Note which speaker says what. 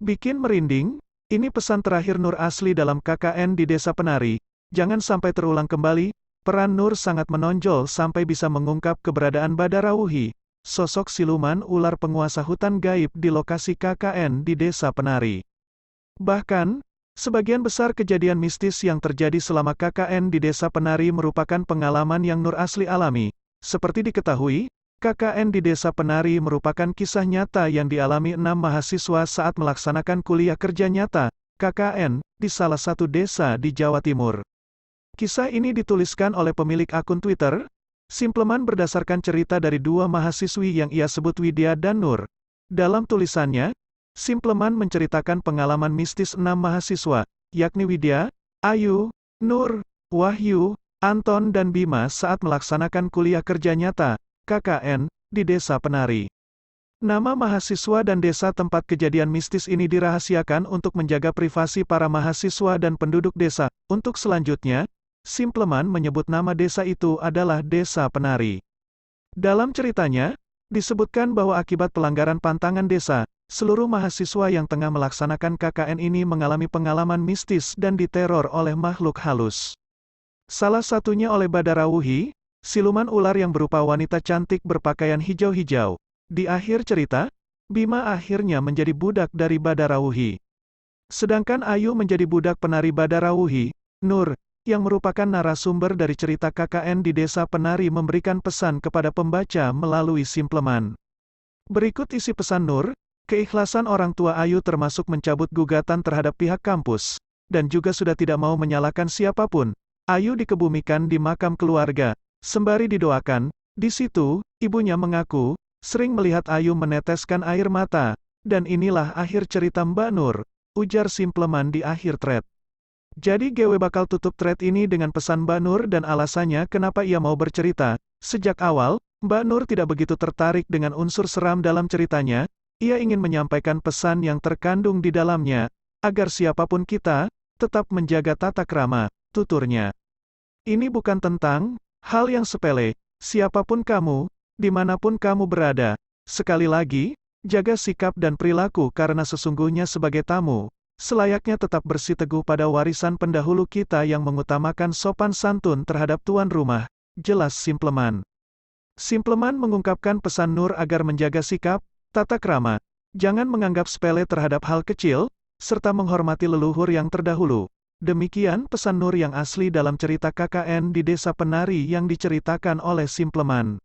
Speaker 1: Bikin merinding, ini pesan terakhir Nur asli dalam KKN di Desa Penari. Jangan sampai terulang kembali, peran Nur sangat menonjol sampai bisa mengungkap keberadaan Badarawuhi, sosok siluman ular penguasa hutan gaib di lokasi KKN di Desa Penari. Bahkan, sebagian besar kejadian mistis yang terjadi selama KKN di Desa Penari merupakan pengalaman yang Nur asli alami. Seperti diketahui, KKN di Desa Penari merupakan kisah nyata yang dialami 6 mahasiswa saat melaksanakan kuliah kerja nyata, KKN, di salah satu desa di Jawa Timur. Kisah ini dituliskan oleh pemilik akun Twitter, Simpleman berdasarkan cerita dari 2 mahasiswi yang ia sebut Widya dan Nur. Dalam tulisannya, Simpleman menceritakan pengalaman mistis 6 mahasiswa, yakni Widya, Ayu, Nur, Wahyu, Anton dan Bima saat melaksanakan kuliah kerja nyata, KKN, di Desa Penari. Nama mahasiswa dan desa tempat kejadian mistis ini dirahasiakan untuk menjaga privasi para mahasiswa dan penduduk desa. Untuk selanjutnya, Simpleman menyebut nama desa itu adalah Desa Penari. Dalam ceritanya, disebutkan bahwa akibat pelanggaran pantangan desa, seluruh mahasiswa yang tengah melaksanakan KKN ini mengalami pengalaman mistis dan diteror oleh makhluk halus. Salah satunya oleh Badarawuhi, siluman ular yang berupa wanita cantik berpakaian hijau-hijau. Di akhir cerita, Bima akhirnya menjadi budak dari Badarawuhi. Sedangkan Ayu menjadi budak penari Badarawuhi. Nur, yang merupakan narasumber dari cerita KKN di Desa Penari memberikan pesan kepada pembaca melalui Simpleman. Berikut isi pesan Nur, keikhlasan orang tua Ayu termasuk mencabut gugatan terhadap pihak kampus, dan juga sudah tidak mau menyalahkan siapapun. Ayu dikebumikan di makam keluarga. Sembari didoakan, di situ, ibunya mengaku, sering melihat Ayu meneteskan air mata, dan inilah akhir cerita Mbak Nur, ujar Simpleman di akhir thread. Jadi gue bakal tutup thread ini dengan pesan Mbak Nur dan alasannya kenapa ia mau bercerita. Sejak awal, Mbak Nur tidak begitu tertarik dengan unsur seram dalam ceritanya, ia ingin menyampaikan pesan yang terkandung di dalamnya, agar siapapun kita, tetap menjaga tata krama, tuturnya. Ini bukan tentang hal yang sepele, siapapun kamu, dimanapun kamu berada. Sekali lagi, jaga sikap dan perilaku karena sesungguhnya sebagai tamu, selayaknya tetap bersiteguh pada warisan pendahulu kita yang mengutamakan sopan santun terhadap tuan rumah, jelas Simpleman. Simpleman mengungkapkan pesan Nur agar menjaga sikap, tata krama, jangan menganggap sepele terhadap hal kecil, serta menghormati leluhur yang terdahulu. Demikian pesan Nur yang asli dalam cerita KKN di Desa Penari yang diceritakan oleh Simpleman.